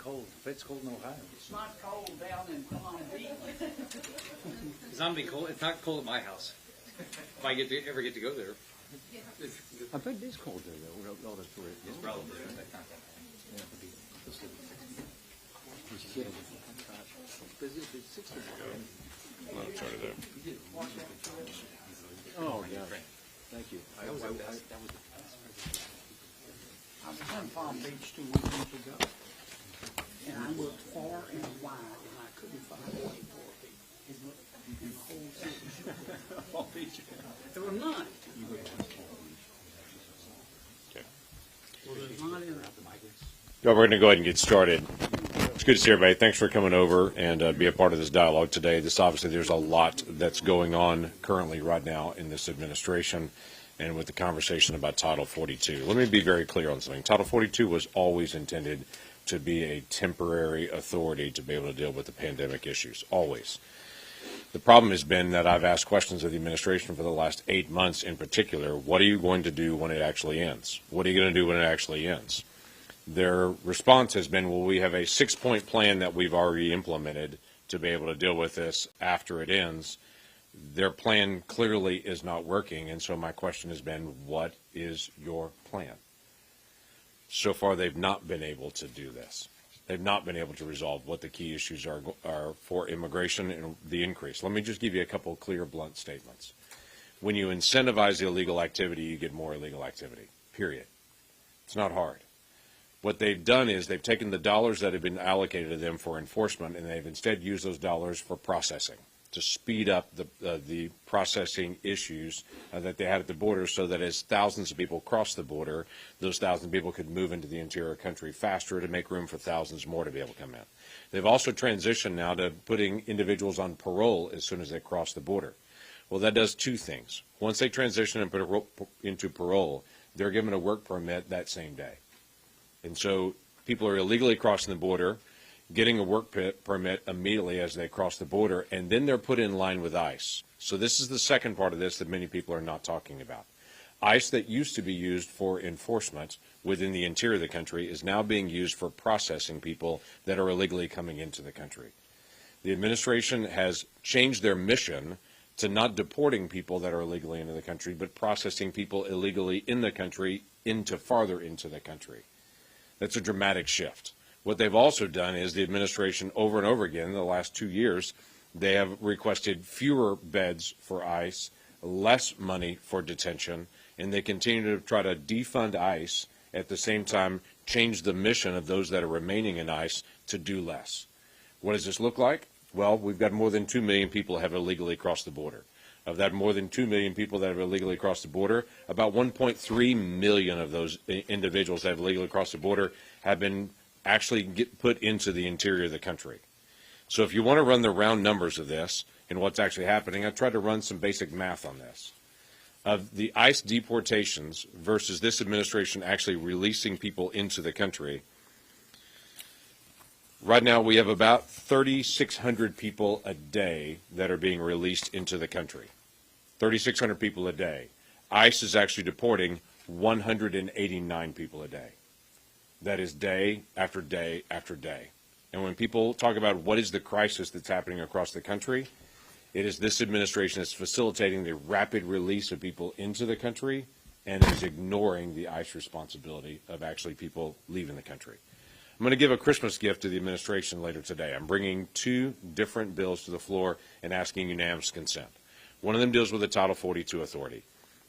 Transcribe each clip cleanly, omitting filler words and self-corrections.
cold. It's cold in Ohio. It's not cold down in Palm Beach. It's not be cold. It's not cold at my house. If I ever get to go there. I bet it is cold there, though. All the tourists. It's probably Oh, yeah. Thank you. I was in Palm Beach 2 weekends ago, and I looked far and wide, and I couldn't find 24 people in the whole city. Palm Beach. There were none. Okay. Well, there's not in Well, we're going to go ahead and get started. It's good to see everybody. Thanks for coming over and be a part of this dialogue today. Obviously, there's a lot that's going on currently right now in this administration and with the conversation about Title 42. Let me be very clear on something. Title 42 was always intended to be a temporary authority to be able to deal with the pandemic issues, always. The problem has been that I've asked questions of the administration for the last 8 months in particular. What are you going to do when it actually ends? What are you going to do when it actually ends? Their response has been, well, we have a 6-point plan that we've already implemented to be able to deal with this after it ends. Their plan clearly is not working, and so my question has been, what is your plan? So far, they've not been able to do this. They've not been able to resolve what the key issues are for immigration and the increase. Let me just give you a couple of clear, blunt statements. When you incentivize illegal activity, you get more illegal activity, period. It's not hard. What they've done is they've taken the dollars that have been allocated to them for enforcement, and they've instead used those dollars for processing, to speed up the processing issues that they had at the border, so that as thousands of people cross the border, those thousands of people could move into the interior country faster to make room for thousands more to be able to come in. They've also transitioned now to putting individuals on parole as soon as they cross the border. Well, that does two things. Once they transition into parole, they're given a work permit that same day. And so people are illegally crossing the border, getting a work permit immediately as they cross the border, and then they're put in line with ICE. So this is the second part of this that many people are not talking about. ICE that used to be used for enforcement within the interior of the country is now being used for processing people that are illegally coming into the country. The administration has changed their mission to not deporting people that are illegally into the country, but processing people illegally in the country farther into the country. That's a dramatic shift. What they've also done is the administration over and over again in the last 2 years, they have requested fewer beds for ICE, less money for detention, and they continue to try to defund ICE, at the same time change the mission of those that are remaining in ICE to do less. What does this look like? Well, we've got more than 2 million people have illegally crossed the border. Of that more than 2 million people that have illegally crossed the border, about 1.3 million of those individuals that have illegally crossed the border have been actually put into the interior of the country. So if you want to run the round numbers of this and what's actually happening, I tried to run some basic math on this. Of the ICE deportations versus this administration actually releasing people into the country, right now we have about 3,600 people a day that are being released into the country. 3,600 people a day. ICE is actually deporting 189 people a day. That is day after day after day. And when people talk about what is the crisis that's happening across the country, it is this administration that's facilitating the rapid release of people into the country and is ignoring the ICE responsibility of actually people leaving the country. I'm going to give a Christmas gift to the administration later today. I'm bringing 2 different bills to the floor and asking unanimous consent. One of them deals with the Title 42 authority.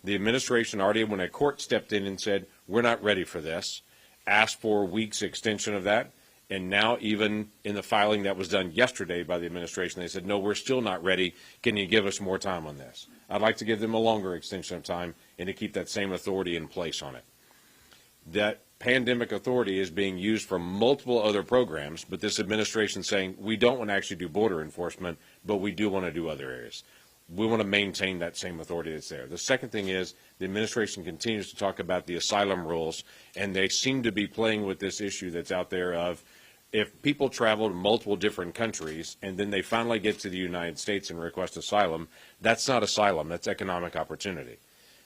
The administration already, when a court stepped in and said, we're not ready for this, asked for a week's extension of that, and now even in the filing that was done yesterday by the administration, they said, no, we're still not ready. Can you give us more time on this? I'd like to give them a longer extension of time and to keep that same authority in place on it. That pandemic authority is being used for multiple other programs, but this administration is saying we don't want to actually do border enforcement, but we do want to do other areas. We want to maintain that same authority that's there. The second thing is the administration continues to talk about the asylum rules, and they seem to be playing with this issue that's out there of if people travel to multiple different countries and then they finally get to the United States and request asylum, that's not asylum, that's economic opportunity.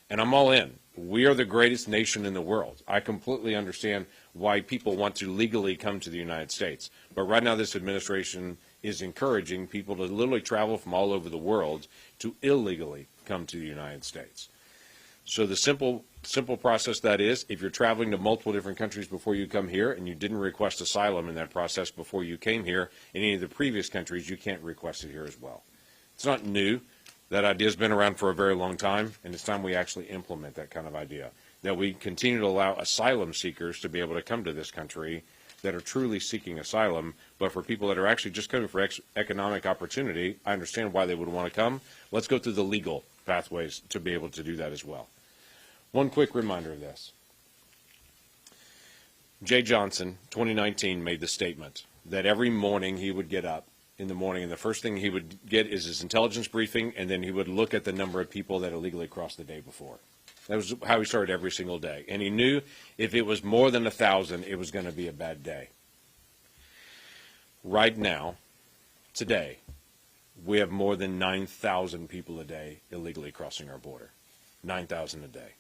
And I'm all in. We are the greatest nation in the world. I completely understand why people want to legally come to the United States. But right now this administration is encouraging people to literally travel from all over the world to illegally come to the United States. So the simple process that is, if you're traveling to multiple different countries before you come here and you didn't request asylum in that process before you came here in any of the previous countries, you can't request it here as well. It's not new. That idea has been around for a very long time, and it's time we actually implement that kind of idea, that we continue to allow asylum seekers to be able to come to this country that are truly seeking asylum, but for people that are actually just coming for economic opportunity, I understand why they would want to come. Let's go through the legal pathways to be able to do that as well. One quick reminder of this. Jay Johnson, 2019, made the statement that every morning he would get up in the morning, and the first thing he would get is his intelligence briefing, and then he would look at the number of people that illegally crossed the day before. That was how he started every single day. And he knew if it was more than 1,000, it was going to be a bad day. Right now, today, we have more than 9,000 people a day illegally crossing our border. 9,000 a day.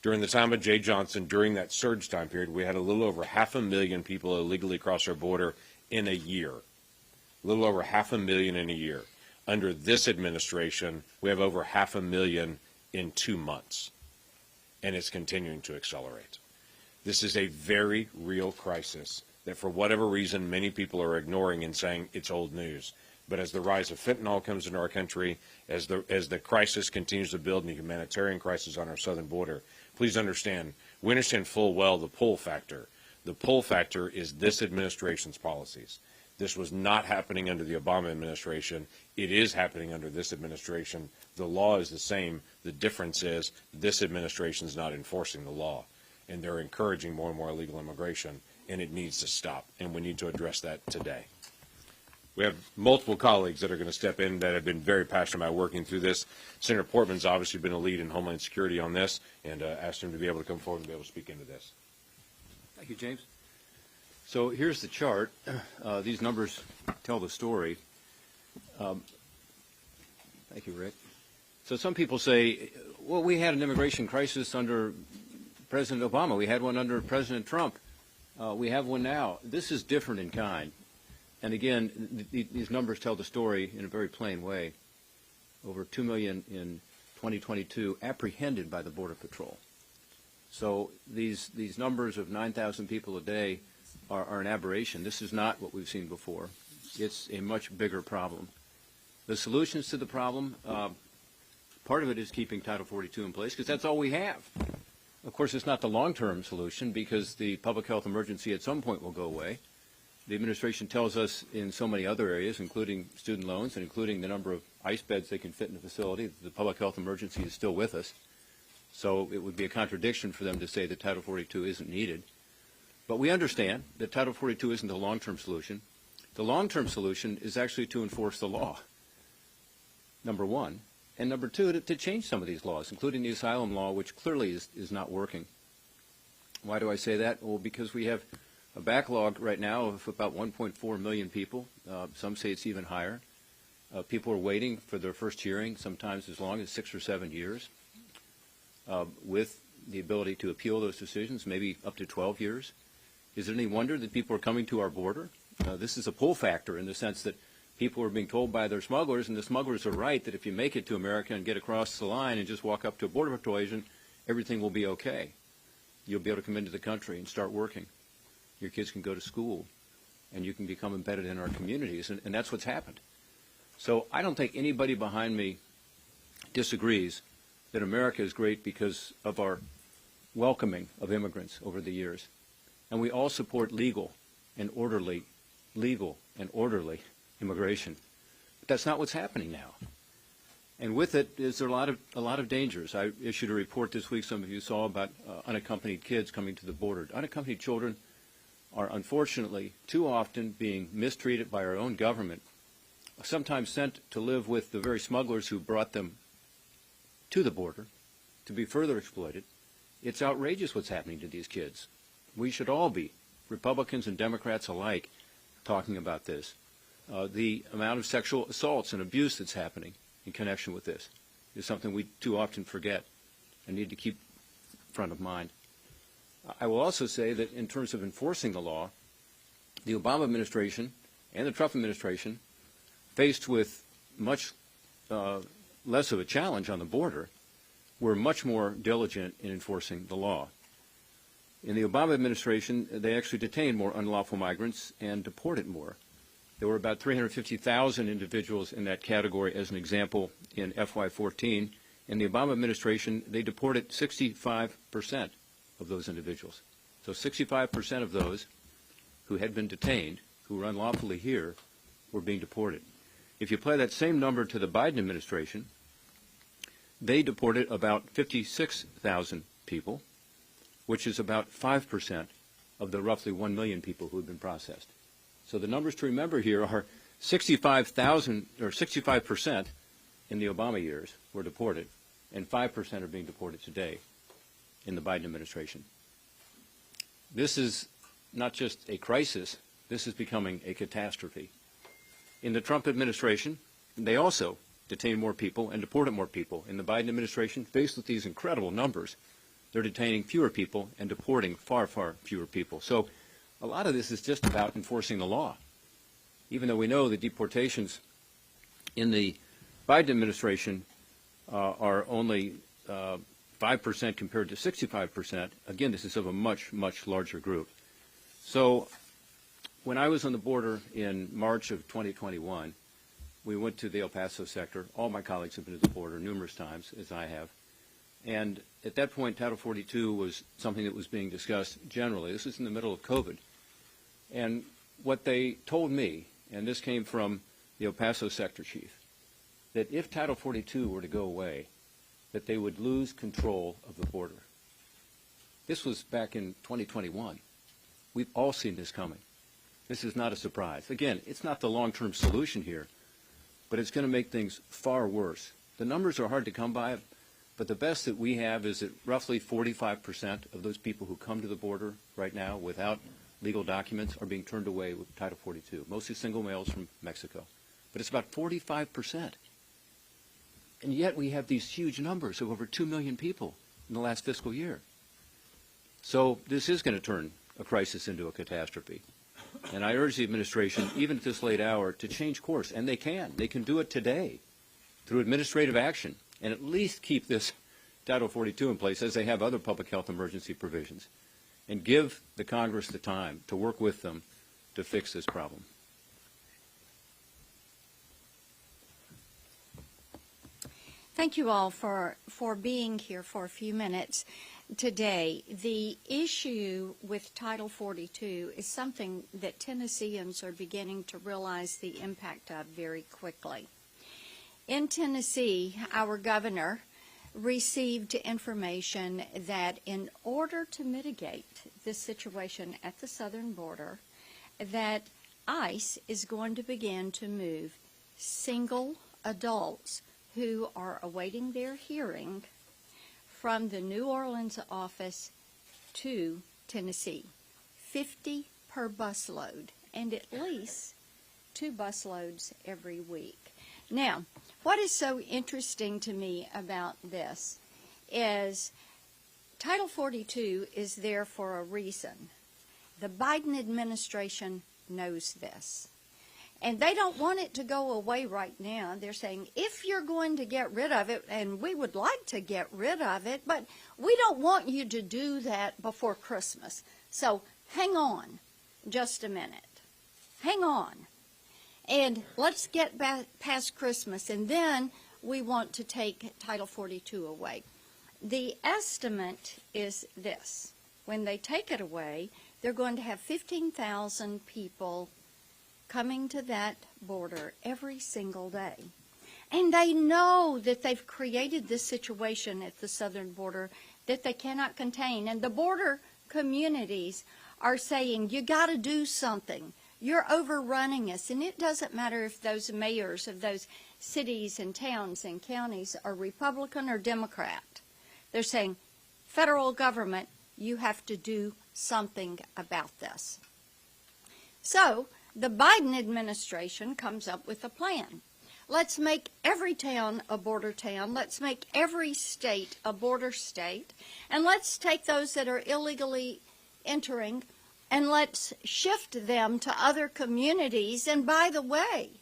During the time of Jay Johnson, during that surge time period, we had a little over 500,000 people illegally cross our border in a year. A little over 500,000 in a year. Under this administration, we have over 500,000 in 2 months. And it's continuing to accelerate. This is a very real crisis that for whatever reason many people are ignoring and saying it's old news. But as the rise of fentanyl comes into our country, as the crisis continues to build and the humanitarian crisis on our southern border, please understand, we understand full well the pull factor. The pull factor is this administration's policies. This was not happening under the Obama administration. It is happening under this administration. The law is the same. The difference is this administration is not enforcing the law, and they're encouraging more and more illegal immigration, and it needs to stop, and we need to address that today. We have multiple colleagues that are going to step in that have been very passionate about working through this. Senator Portman's obviously been a lead in Homeland Security on this, and asked him to be able to come forward and be able to speak into this. Thank you, James. So here's the chart. These numbers tell the story. Thank you, Rick. So some people say, well, we had an immigration crisis under President Obama. We had one under President Trump. We have one now. This is different in kind. And again, these numbers tell the story in a very plain way. Over 2 million in 2022 apprehended by the Border Patrol. So these numbers of 9,000 people a day are an aberration. This is not what we've seen before. It's a much bigger problem. The solutions to the problem, part of it is keeping Title 42 in place because that's all we have. Of course, it's not the long-term solution because the public health emergency at some point will go away. The administration tells us in so many other areas, including student loans and including the number of ICE beds they can fit in the facility, the public health emergency is still with us. So it would be a contradiction for them to say that Title 42 isn't needed. But we understand that Title 42 isn't the long-term solution. The long-term solution is actually to enforce the law, number one. And number two, to change some of these laws, including the asylum law, which clearly is not working. Why do I say that? Well, because we have a backlog right now of about 1.4 million people. Some say it's even higher. People are waiting for their first hearing, sometimes as long as 6 or 7 years, with the ability to appeal those decisions, maybe up to 12 years. Is it any wonder that people are coming to our border? This is a pull factor in the sense that people are being told by their smugglers, and the smugglers are right, that if you make it to America and get across the line and just walk up to a Border Patrol agent, everything will be okay. You'll be able to come into the country and start working. Your kids can go to school, and you can become embedded in our communities, and that's what's happened. So I don't think anybody behind me disagrees that America is great because of our welcoming of immigrants over the years. And we all support legal and orderly immigration. But that's not what's happening now. And with it is there a lot of dangers. I issued a report this week, some of you saw, about unaccompanied kids coming to the border. Unaccompanied children are unfortunately too often being mistreated by our own government, sometimes sent to live with the very smugglers who brought them to the border to be further exploited. It's outrageous what's happening to these kids. We should all be, Republicans and Democrats alike, talking about this. The amount of sexual assaults and abuse that's happening in connection with this is something we too often forget. I need to keep front of mind. I will also say that in terms of enforcing the law, the Obama administration and the Trump administration, faced with much less of a challenge on the border, were much more diligent in enforcing the law. In the Obama administration, they actually detained more unlawful migrants and deported more. There were about 350,000 individuals in that category, as an example, in FY14. In the Obama administration, they deported 65% of those individuals. So 65% of those who had been detained, who were unlawfully here, were being deported. If you apply that same number to the Biden administration, they deported about 56,000 people, which is about 5% of the roughly 1 million people who have been processed. So the numbers to remember here are 65,000 or 65% in the Obama years were deported, and 5% are being deported today in the Biden administration. This is not just a crisis, this is becoming a catastrophe. In the Trump administration, they also detained more people and deported more people. In the Biden administration, faced with these incredible numbers, they're detaining fewer people and deporting far, far fewer people. So a lot of this is just about enforcing the law. Even though we know the deportations in the Biden administration are only 5% compared to 65%, again, this is of a much, much larger group. So when I was on the border in March of 2021, we went to the El Paso sector. All my colleagues have been to the border numerous times, as I have. And at that point, Title 42 was something that was being discussed generally. This was in the middle of COVID. And what they told me, and this came from the El Paso sector chief, that if Title 42 were to go away, that they would lose control of the border. This was back in 2021. We've all seen this coming. This is not a surprise. Again, it's not the long-term solution here, but it's going to make things far worse. The numbers are hard to come by, but the best that we have is that roughly 45% of those people who come to the border right now without legal documents are being turned away with Title 42, mostly single males from Mexico. But it's about 45%. And yet we have these huge numbers of over 2 million people in the last fiscal year. So this is going to turn a crisis into a catastrophe. And I urge the administration, even at this late hour, to change course. And they can. They can do it today through administrative action and at least keep this Title 42 in place, as they have other public health emergency provisions, and give the Congress the time to work with them to fix this problem. Thank you all for being here for a few minutes today. The issue with Title 42 is something that Tennesseans are beginning to realize the impact of very quickly. In Tennessee, our governor received information that in order to mitigate this situation at the southern border, that ICE is going to begin to move single adults who are awaiting their hearing from the New Orleans office to Tennessee. 50 per busload, and at least 2 busloads every week. Now, what is so interesting to me about this is Title 42 is there for a reason. The Biden administration knows this. And they don't want it to go away right now. They're saying, if you're going to get rid of it, and we would like to get rid of it, but we don't want you to do that before Christmas. So hang on just a minute. Hang on. And let's get back past Christmas, and then we want to take Title 42 away. The estimate is this. When they take it away, they're going to have 15,000 people coming to that border every single day. And they know that they've created this situation at the southern border that they cannot contain. And the border communities are saying, you got to do something. You're overrunning us. And it doesn't matter if those mayors of those cities and towns and counties are Republican or Democrat. They're saying, federal government, you have to do something about this. So the Biden administration comes up with a plan. Let's make every town a border town. Let's make every state a border state. And let's take those that are illegally entering and let's shift them to other communities. And by the way,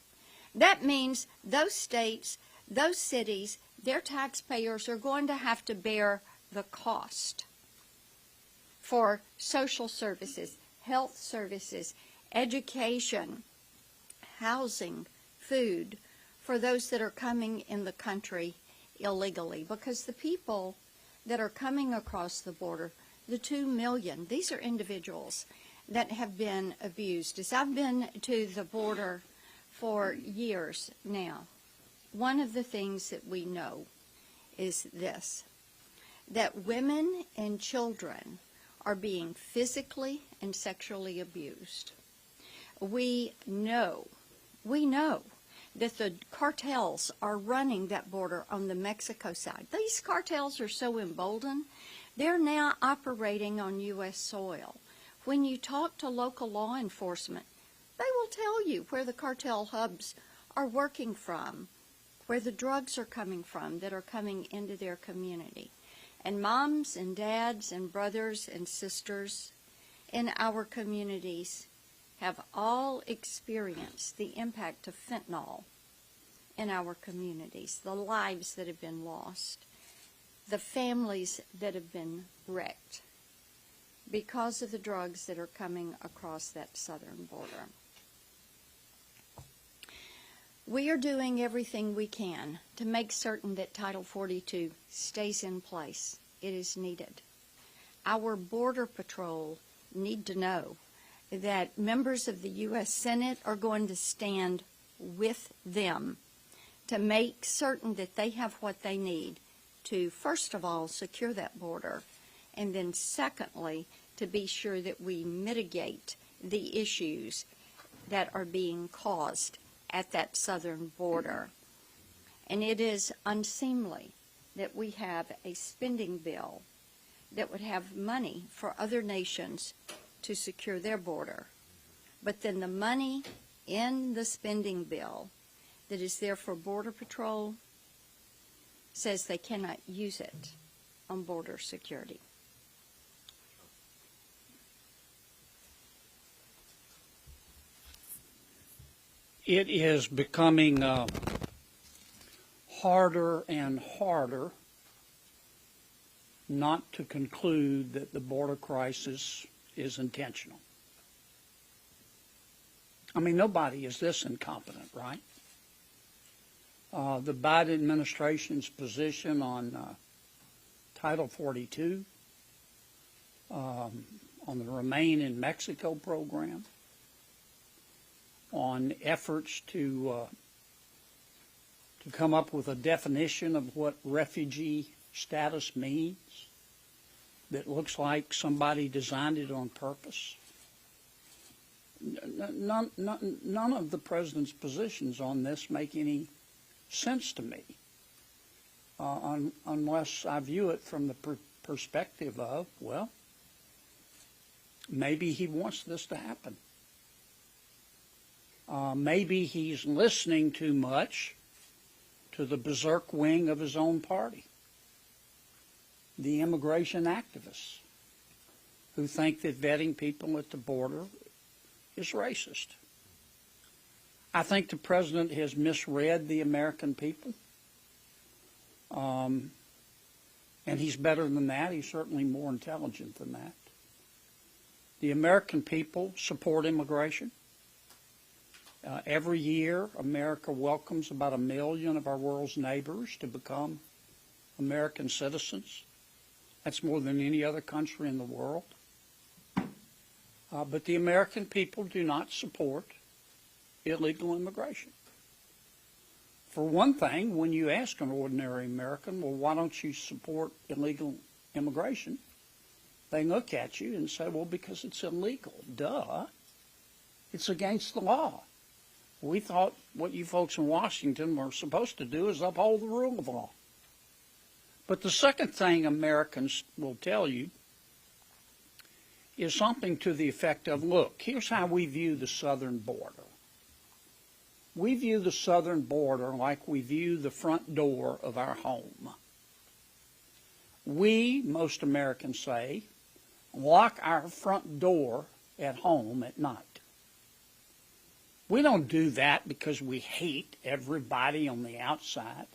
that means those states, those cities, their taxpayers are going to have to bear the cost for social services, health services, education, housing, food, for those that are coming in the country illegally. Because the people that are coming across the border, the 2 million, these are individuals that have been abused. As I've been to the border for years now, one of the things that we know is this, that women and children are being physically and sexually abused. We know that the cartels are running that border on the Mexico side. These cartels are so emboldened, they're now operating on U.S. soil. When you talk to local law enforcement, they will tell you where the cartel hubs are working from, where the drugs are coming from that are coming into their community. And moms and dads and brothers and sisters in our communities have all experienced the impact of fentanyl in our communities, the lives that have been lost, the families that have been wrecked because of the drugs that are coming across that southern border. We are doing everything we can to make certain that Title 42 stays in place. It is needed. Our Border Patrol need to know that members of the U.S. Senate are going to stand with them to make certain that they have what they need to, first of all, secure that border, and then secondly, to be sure that we mitigate the issues that are being caused at that southern border. And it is unseemly that we have a spending bill that would have money for other nations to secure their border. But then the money in the spending bill that is there for Border Patrol says they cannot use it on border security. It is becoming harder and harder not to conclude that the border crisis is intentional. I mean, nobody is this incompetent, right? The Biden administration's position on Title 42, on the Remain in Mexico program, on efforts to come up with a definition of what refugee status means that looks like somebody designed it on purpose. None of the president's positions on this make any sense to me, unless I view it from the perspective of, well, maybe he wants this to happen. Maybe he's listening too much to the berserk wing of his own party, the immigration activists, who think that vetting people at the border is racist. I think the president has misread the American people, and he's better than that. He's certainly more intelligent than that. The American people support immigration. Every year, America welcomes about 1 million of our world's neighbors to become American citizens. That's more than any other country in the world. But the American people do not support illegal immigration. For one thing, when you ask an ordinary American, well, why don't you support illegal immigration? They look at you and say, well, because it's illegal. Duh. It's against the law. We thought what you folks in Washington were supposed to do is uphold the rule of law. But the second thing Americans will tell you is something to the effect of, look, here's how we view the southern border. We view the southern border like we view the front door of our home. We, most Americans say, lock our front door at home at night. We don't do that because we hate everybody on the outside.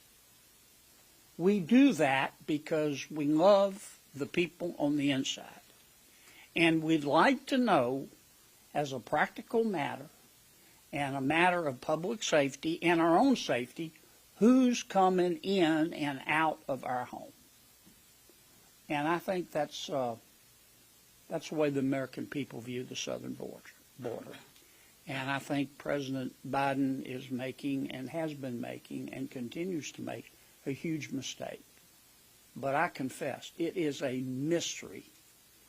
We do that because we love the people on the inside. And we'd like to know, as a practical matter, and a matter of public safety and our own safety, who's coming in and out of our home. And I think that's the way the American people view the southern border. And I think President Biden is making and has been making and continues to make a huge mistake. But I confess, it is a mystery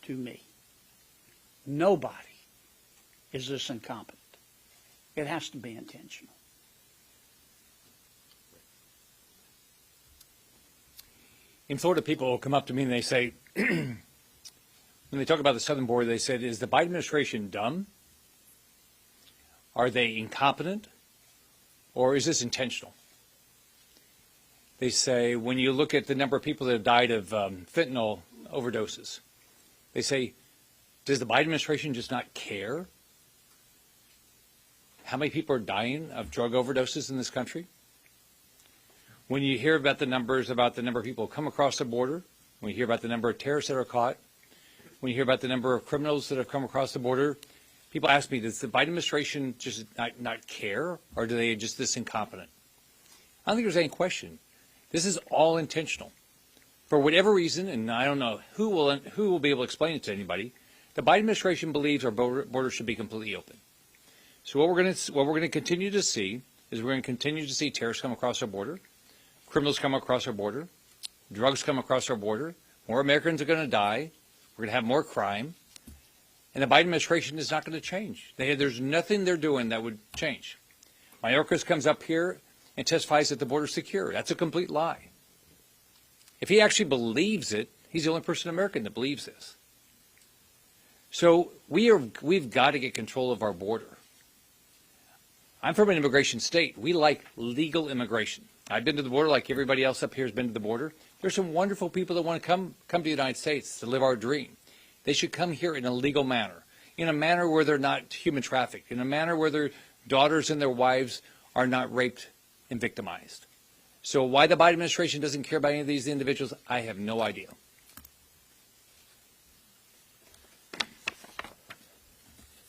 to me. Nobody is this incompetent. It has to be intentional. In Florida, people will come up to me and they say, when they talk about the southern border, they said, is the Biden administration dumb? Are they incompetent? Or is this intentional? They say, when you look at the number of people that have died of fentanyl overdoses, they say, does the Biden administration just not care how many people are dying of drug overdoses in this country? When you hear about the numbers, about the number of people who come across the border, when you hear about the number of terrorists that are caught, when you hear about the number of criminals that have come across the border, people ask me, does the Biden administration just not care, or do they just this incompetent? I don't think there's any question. This is all intentional. For whatever reason, and I don't know who will be able to explain it to anybody, the Biden administration believes our border should be completely open. So what we're going to continue to see is we're going to continue to see terrorists come across our border, criminals come across our border, drugs come across our border, more Americans are going to die, we're going to have more crime, and the Biden administration is not going to change. There's nothing they're doing that would change. Mayorkas comes up here and testifies that the border is secure. That's a complete lie. If he actually believes it, he's the only person in America that believes this. So we've got to get control of our border. I'm from an immigration state. We like legal immigration. I've been to the border like everybody else up here has been to the border. There's some wonderful people that want to come to the United States to live our dream. They should come here in a legal manner, in a manner where they're not human trafficked, in a manner where their daughters and their wives are not raped and victimized. So why the Biden administration doesn't care about any of these individuals, I have no idea.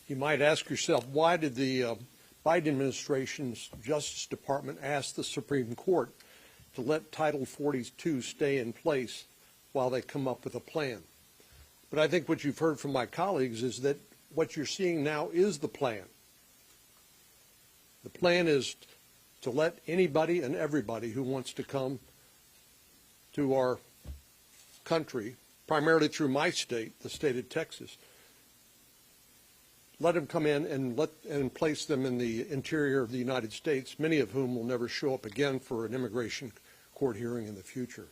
You might ask yourself, why did the Biden administration's Justice Department ask the Supreme Court to let Title 42 stay in place while they come up with a plan? But I think what you've heard from my colleagues is that what you're seeing now is the plan. The plan is to let anybody and everybody who wants to come to our country, primarily through my state, the state of Texas, let them come in and place them in the interior of the United States, many of whom will never show up again for an immigration court hearing in the future.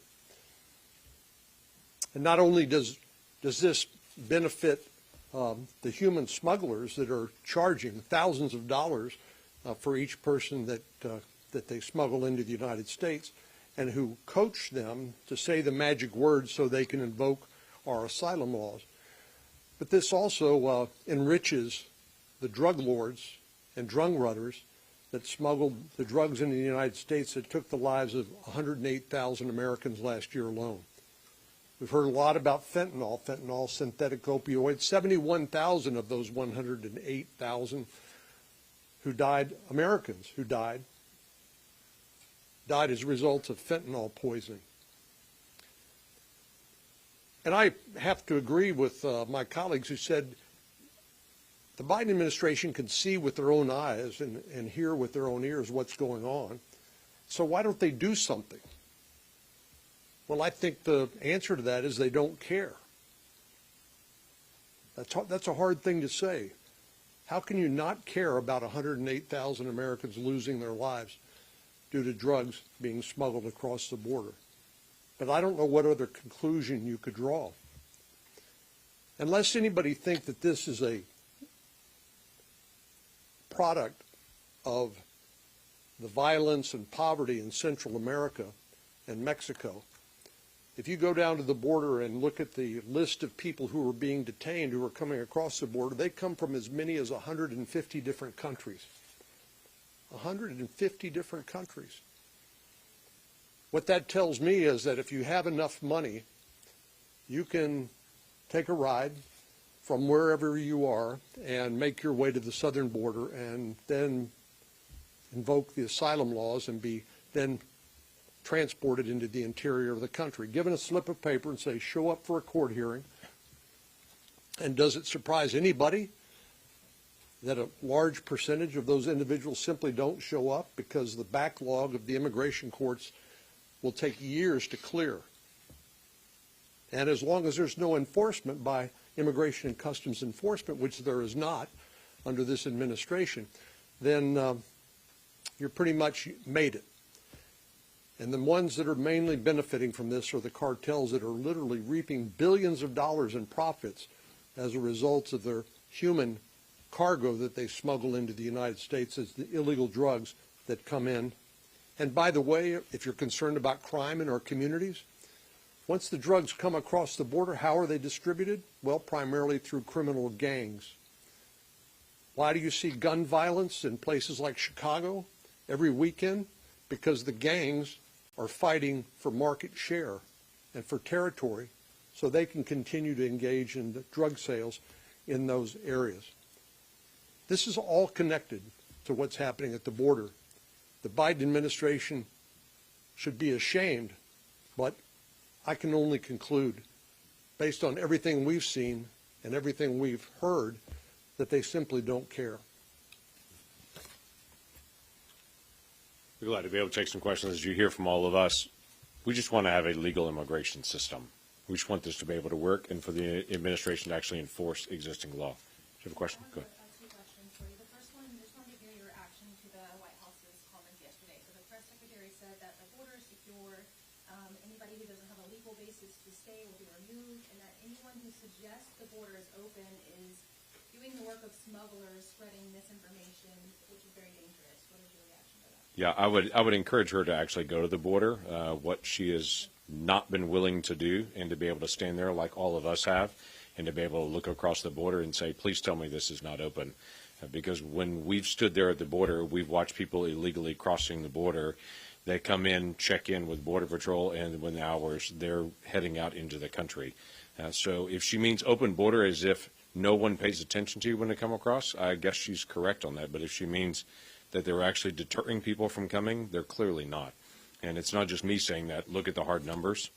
And not only does this benefit the human smugglers that are charging thousands of dollars for each person that they smuggle into the United States, and who coach them to say the magic words so they can invoke our asylum laws. But this also enriches the drug lords and drug runners that smuggled the drugs into the United States that took the lives of 108,000 Americans last year alone. We've heard a lot about fentanyl, synthetic opioids. 71,000 of those 108,000 who died, Americans who died as a result of fentanyl poisoning. And I have to agree with my colleagues who said the Biden administration can see with their own eyes and hear with their own ears what's going on. So why don't they do something? Well, I think the answer to that is they don't care. That's a hard thing to say. How can you not care about 108,000 Americans losing their lives due to drugs being smuggled across the border? But I don't know what other conclusion you could draw. Unless anybody think that this is a product of the violence and poverty in Central America and Mexico. If you go down to the border and look at the list of people who are being detained, who are coming across the border, they come from as many as 150 different countries. 150 different countries. What that tells me is that if you have enough money, you can take a ride from wherever you are and make your way to the southern border and then invoke the asylum laws and be then transported into the interior of the country, given a slip of paper and say, show up for a court hearing. And does it surprise anybody that a large percentage of those individuals simply don't show up because the backlog of the immigration courts will take years to clear? And as long as there's no enforcement by Immigration and Customs Enforcement, which there is not under this administration, then you're pretty much made it. And the ones that are mainly benefiting from this are the cartels that are literally reaping billions of dollars in profits as a result of their human cargo that they smuggle into the United States as the illegal drugs that come in. And by the way, if you're concerned about crime in our communities, once the drugs come across the border, how are they distributed? Well, primarily through criminal gangs. Why do you see gun violence in places like Chicago every weekend? Because the gangs are fighting for market share and for territory so they can continue to engage in the drug sales in those areas. This is all connected to what's happening at the border. The Biden administration should be ashamed, but I can only conclude, based on everything we've seen and everything we've heard, that they simply don't care. We're glad to be able to take some questions as you hear from all of us. We just want to have a legal immigration system. We just want this to be able to work and for the administration to actually enforce existing law. Do you have a question? Go ahead. Two questions for you. The first one, just wanted to hear your reaction to the White House's comments yesterday. So the press secretary said that the border is secure. Anybody who doesn't have a legal basis to stay will be removed, and that anyone who suggests the border is open is doing the work of smugglers spreading misinformation, which is very dangerous. What is your reaction to that? Yeah, I would encourage her to actually go to the border, what she has not been willing to do, and to be able to stand there like all of us have, and to be able to look across the border and say, please tell me this is not open. Because when we've stood there at the border, we've watched people illegally crossing the border. They come in, check in with Border Patrol, and within hours, they're heading out into the country. So if she means open border as if no one pays attention to you when they come across, I guess she's correct on that. But if she means that they're actually deterring people from coming, they're clearly not. And it's not just me saying that. Look at the hard numbers.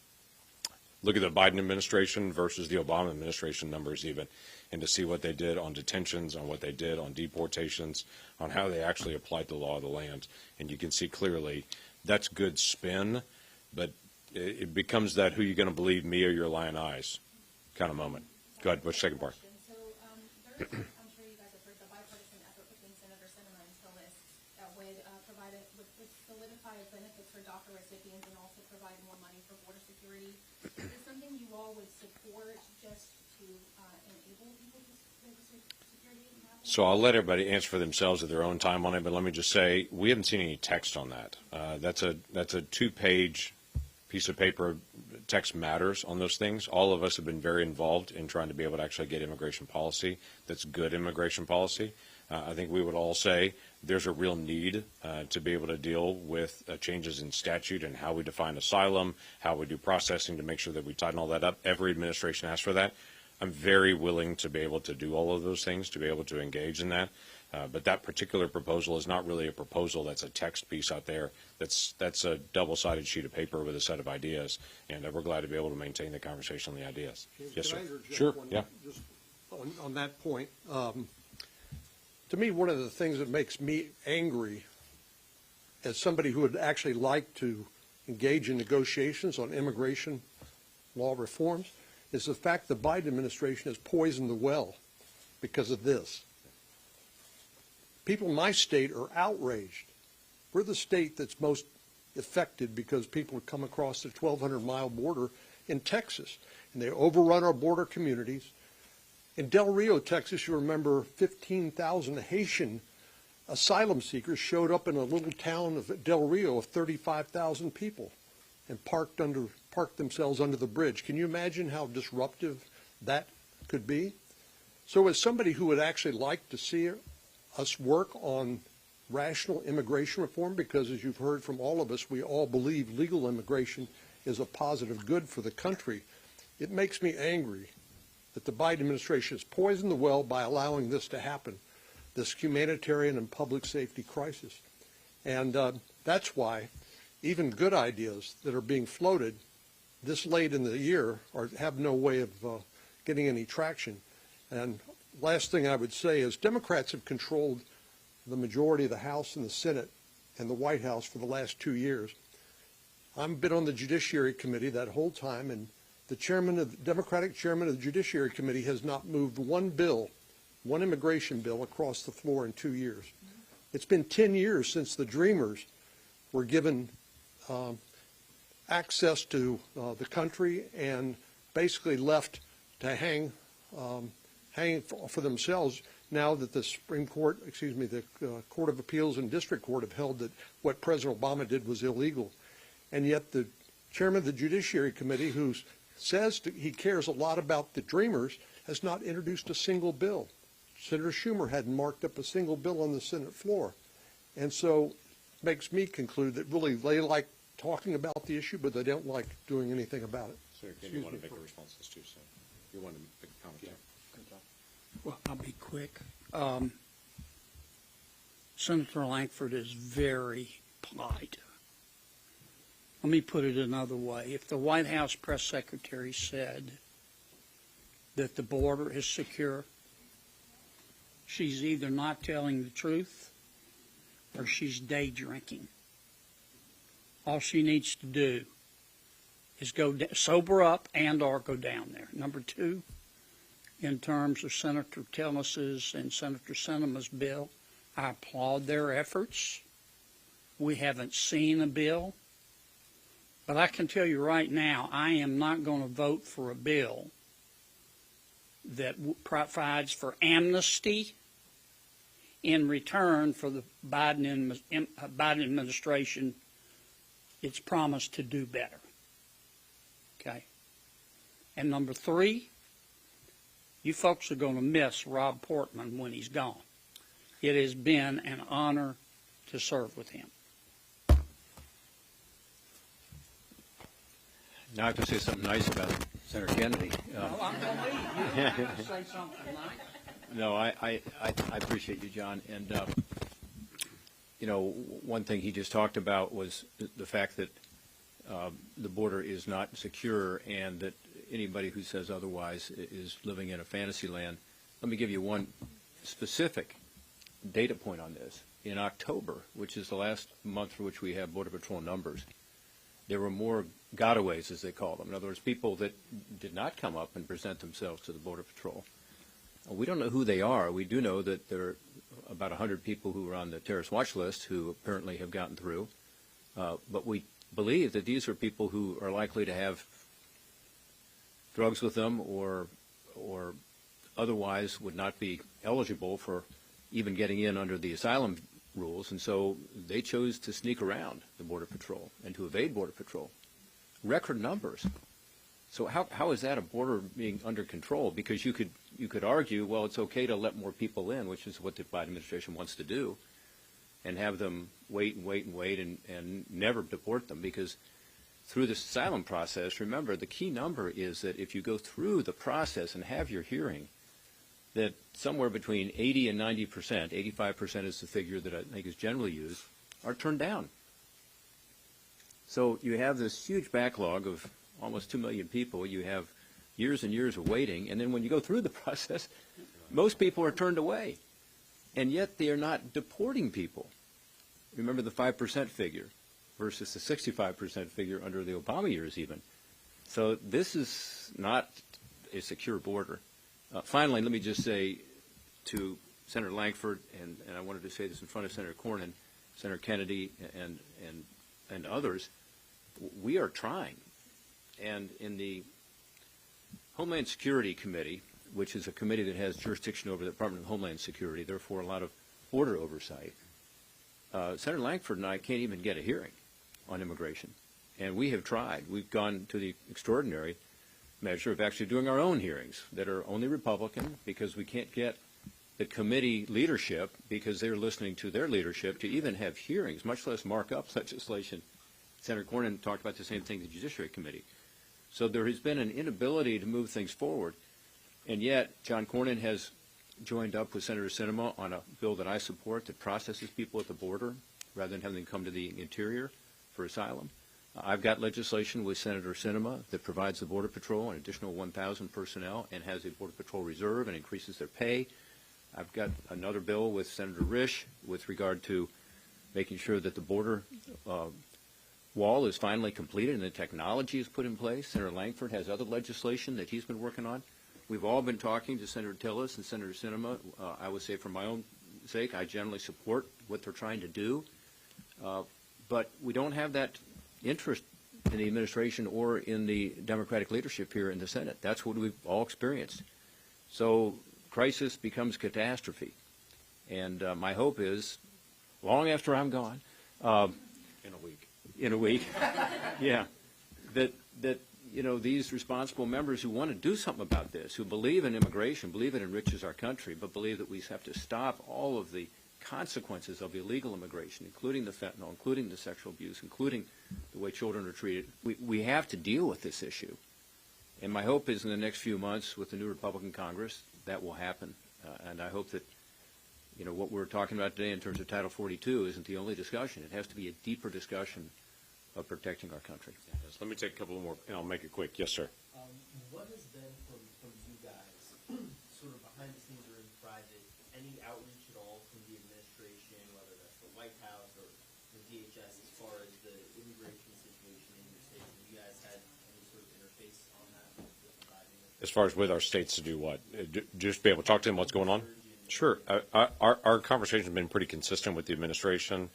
Look at the Biden administration versus the Obama administration numbers even, and to see what they did on detentions, on what they did on deportations, on how they actually applied the law of the land. And you can see clearly that's good spin, but it becomes that who you going to believe, me or your lying eyes kind of moment. Go ahead. What's the second part? So there's, I'm sure you guys have heard the bipartisan effort between Senator Sinema and Tillis that would provide would solidify benefits for DACA recipients and also provide more money for border security. Is this something you all would support just to enable people to security happen? So I'll let everybody answer for themselves at their own time on it, but let me just say we haven't seen any text on that. That's a 2-page piece of paper. Text matters on those things. All of us have been very involved in trying to be able to actually get immigration policy that's good immigration policy. I think we would all say there's a real need to be able to deal with changes in statute and how we define asylum, how we do processing to make sure that we tighten all that up. Every administration asks for that. I'm very willing to be able to do all of those things, to be able to engage in that. But that particular proposal is not really a proposal that's a text piece out there. That's a double-sided sheet of paper with a set of ideas, and we're glad to be able to maintain the conversation on the ideas. Yes, sir. Sure, yeah. Just on that point, to me, one of the things that makes me angry as somebody who would actually like to engage in negotiations on immigration law reforms is the fact the Biden administration has poisoned the well because of this. People in my state are outraged. We're the state that's most affected because people come across the 1,200-mile border in Texas, and they overrun our border communities. In Del Rio, Texas, you remember 15,000 Haitian asylum seekers showed up in a little town of Del Rio of 35,000 people and parked themselves under the bridge. Can you imagine how disruptive that could be? So as somebody who would actually like to see us work on rational immigration reform, because as you've heard from all of us, we all believe legal immigration is a positive good for the country, it makes me angry that the Biden administration has poisoned the well by allowing this to happen, this humanitarian and public safety crisis. And that's why even good ideas that are being floated this late in the year have no way of getting any traction. And last thing I would say is Democrats have controlled the majority of the House and the Senate and the White House for the last 2 years. I've been on the Judiciary Committee that whole time, and the Democratic chairman of the Judiciary Committee has not moved one immigration bill across the floor in 2 years. It's been 10 years since the Dreamers were given access to the country and basically left to hang for themselves, now that the the Court of Appeals and District Court have held that what President Obama did was illegal. And yet the chairman of the Judiciary Committee, who says he cares a lot about the Dreamers, has not introduced a single bill. Senator Schumer hadn't marked up a single bill on the Senate floor. And so it makes me conclude that really they like talking about the issue, but they don't like doing anything about it. Senator Kennedy, you want to make a response to this too, so you want to make a comment there? Well, I'll be quick. Senator Lankford is very polite. Let me put it another way. If the White House press secretary said that the border is secure, she's either not telling the truth or she's day drinking. All she needs to do is sober up and or go down there. Number two, in terms of Senator Tillis's and Senator Sinema's bill, I applaud their efforts. We haven't seen a bill. But I can tell you right now, I am not going to vote for a bill that provides for amnesty in return for the Biden administration its promise to do better. Okay? And number three, you folks are going to miss Rob Portman when he's gone. It has been an honor to serve with him. Now I can say something nice about Senator Kennedy. No, I'm going to leave. You have to say something nice. No, I appreciate you, John. And, you know, one thing he just talked about was the fact that the border is not secure and that anybody who says otherwise is living in a fantasy land. Let me give you one specific data point on this. In October, which is the last month for which we have Border Patrol numbers, there were more gotaways, as they call them. In other words, people that did not come up and present themselves to the Border Patrol. We don't know who they are. We do know that there are about 100 people who are on the terrorist watch list who apparently have gotten through. But we believe that these are people who are likely to have drugs with them or otherwise would not be eligible for even getting in under the asylum rules, and so they chose to sneak around the Border Patrol and to evade Border Patrol. Record numbers. So how is that a border being under control? Because you could argue, well, it's okay to let more people in, which is what the Biden administration wants to do, and have them wait and never deport them, because through this asylum process, remember, the key number is that if you go through the process and have your hearing, that somewhere between 80 and 90%, 85% is the figure that I think is generally used, are turned down. So you have this huge backlog of almost 2 million people. You have years and years of waiting, and then when you go through the process, most people are turned away, and yet they are not deporting people. Remember the 5% figure versus the 65% figure under the Obama years even. So this is not a secure border. Finally, let me just say to Senator Lankford, and I wanted to say this in front of Senator Cornyn, Senator Kennedy, and others, we are trying. And in the Homeland Security Committee, which is a committee that has jurisdiction over the Department of Homeland Security, therefore a lot of border oversight, Senator Lankford and I can't even get a hearing on immigration. And we have tried. We've gone to the extraordinary measure of actually doing our own hearings that are only Republican because we can't get the committee leadership, because they're listening to their leadership, to even have hearings, much less mark up legislation. Senator Cornyn talked about the same thing in the Judiciary Committee. So there has been an inability to move things forward. And yet, John Cornyn has joined up with Senator Sinema on a bill that I support that processes people at the border rather than having them come to the interior for asylum. I've got legislation with Senator Sinema that provides the Border Patrol an additional 1,000 personnel and has a Border Patrol reserve and increases their pay. I've got another bill with Senator Risch with regard to making sure that the border wall is finally completed and the technology is put in place. Senator Lankford has other legislation that he's been working on. We've all been talking to Senator Tillis and Senator Sinema. I would say for my own sake, I generally support what they're trying to do. But we don't have that interest in the administration or in the Democratic leadership here in the Senate. That's what we've all experienced. So crisis becomes catastrophe. And my hope is, long after I'm gone, in a week, yeah, that these responsible members who want to do something about this, who believe in immigration, believe it enriches our country, but believe that we have to stop all of the consequences of illegal immigration, including the fentanyl, including the sexual abuse, including the way children are treated. We have to deal with this issue. And my hope is in the next few months with the new Republican Congress, that will happen. And I hope that, what we're talking about today in terms of Title 42 isn't the only discussion. It has to be a deeper discussion of protecting our country. Yes, let me take a couple more, and I'll make it quick. Yes, sir. What has been from you guys, sort of behind the scenes or in private, any outreach at all from the administration, whether that's the White House or the DHS, as far as the immigration situation in your state? Have you guys had any sort of interface on that with the Biden? As far as with our states to do what? Just be able to talk to them what's going on? Sure. Our conversation has been pretty consistent with the administration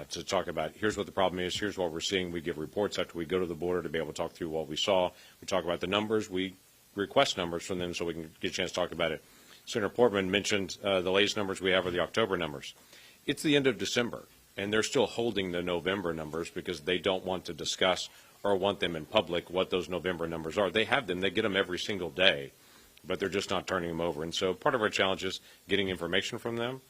to talk about here's what the problem is, here's what we're seeing. We give reports after we go to the border to be able to talk through what we saw. We talk about the numbers. We request numbers from them so we can get a chance to talk about it. Senator Portman mentioned the latest numbers we have are the October numbers. It's the end of December, and they're still holding the November numbers because they don't want to discuss or want them in public what those November numbers are. They have them. They get them every single day, but they're just not turning them over. And so part of our challenge is getting information from them,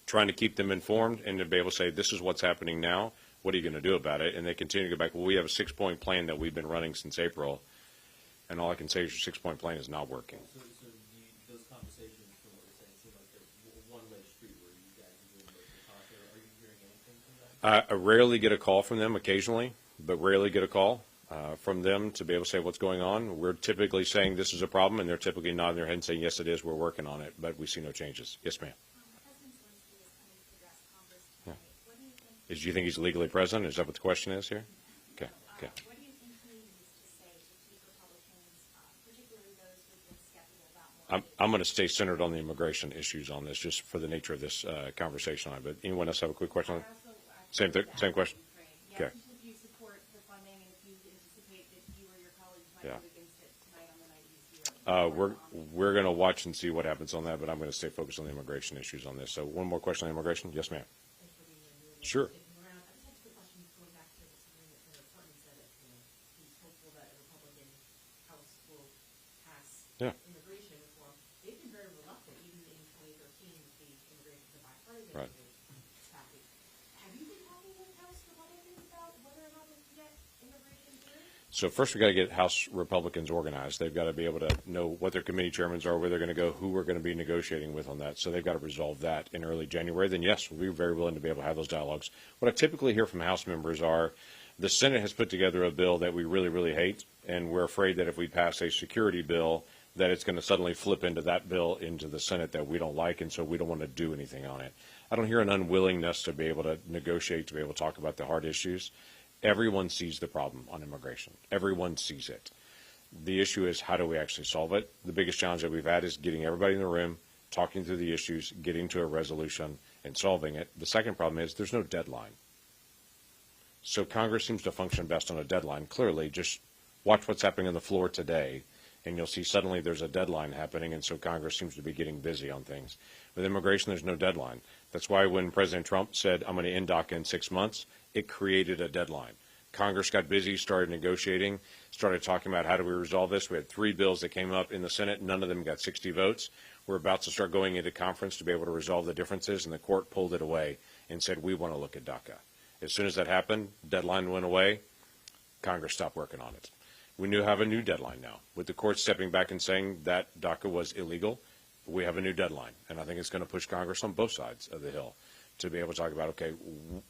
trying to keep them informed, and to be able to say, this is what's happening now. What are you going to do about it? And they continue to go back, well, we have a 6-point plan that we've been running since April, and all I can say is your 6-point plan is not working. So those conversations, from what you're saying, seem like they're one-way street where you guys are doing most of the talking. Are you hearing anything from them? I rarely get a call from them, occasionally, but rarely get a call from them to be able to say what's going on. We're typically saying this is a problem, and they're typically nodding their head and saying, yes, it is, we're working on it, but we see no changes. Yes, ma'am. Do you think he's legally present? Is that what the question is here? Okay. Okay. What do you think he needs to say to keep Republicans, particularly those who've been skeptical about more? I'm going to stay centered on the immigration issues on this, just for the nature of this conversation on it. But anyone else have a quick question on it? Same question? Okay. Would you support the funding, and if you anticipate that you or your colleagues might vote against it tonight on the night of the We're going to watch and see what happens on that, but I'm going to stay focused on the immigration issues on this. So one more question on immigration? Yes, ma'am. Sure. Yeah. immigration reform. They've been very reluctant, even in 2013, with the immigration, the bipartisan Right. package. Have you been talking with House Republicans about whether or not we can get immigration through? So first we've got to get House Republicans organized. They've got to be able to know what their committee chairmen are, where they're going to go, who we're going to be negotiating with on that. So they've got to resolve that in early January. Then, yes, we'll be very willing to be able to have those dialogues. What I typically hear from House members are the Senate has put together a bill that we really, really hate, and we're afraid that if we pass a security bill, that it's going to suddenly flip into that bill into the Senate that we don't like, and so we don't want to do anything on it. I don't hear an unwillingness to be able to negotiate, to be able to talk about the hard issues. Everyone sees the problem on immigration. Everyone sees it. The issue is, how do we actually solve it? The biggest challenge that we've had is getting everybody in the room, talking through the issues, getting to a resolution, and solving it. The second problem is there's no deadline. So Congress seems to function best on a deadline. Clearly, just watch what's happening on the floor today, and you'll see suddenly there's a deadline happening, and so Congress seems to be getting busy on things. With immigration, there's no deadline. That's why when President Trump said, I'm going to end DACA in 6 months, it created a deadline. Congress got busy, started negotiating, started talking about how do we resolve this. We had 3 bills that came up in the Senate. None of them got 60 votes. We're about to start going into conference to be able to resolve the differences, and the court pulled it away and said, we want to look at DACA. As soon as that happened, deadline went away. Congress stopped working on it. We have a new deadline now. With the court stepping back and saying that DACA was illegal, we have a new deadline. And I think it's going to push Congress on both sides of the hill to be able to talk about, okay,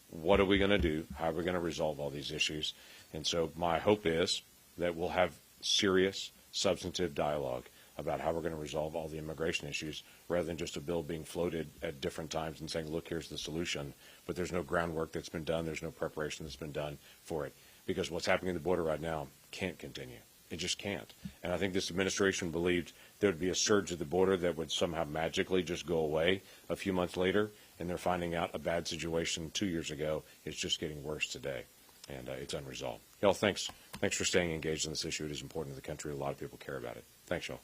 what are we going to do? How are we going to resolve all these issues? And so my hope is that we'll have serious, substantive dialogue about how we're going to resolve all the immigration issues rather than just a bill being floated at different times and saying, look, here's the solution. But there's no groundwork that's been done. There's no preparation that's been done for it. Because what's happening at the border right now can't continue. It just can't. And I think this administration believed there would be a surge at the border that would somehow magically just go away a few months later, and they're finding out a bad situation 2 years ago is just getting worse today, and it's unresolved. Y'all, thanks for staying engaged on this issue. It is important to the country. A lot of people care about it. Thanks, y'all.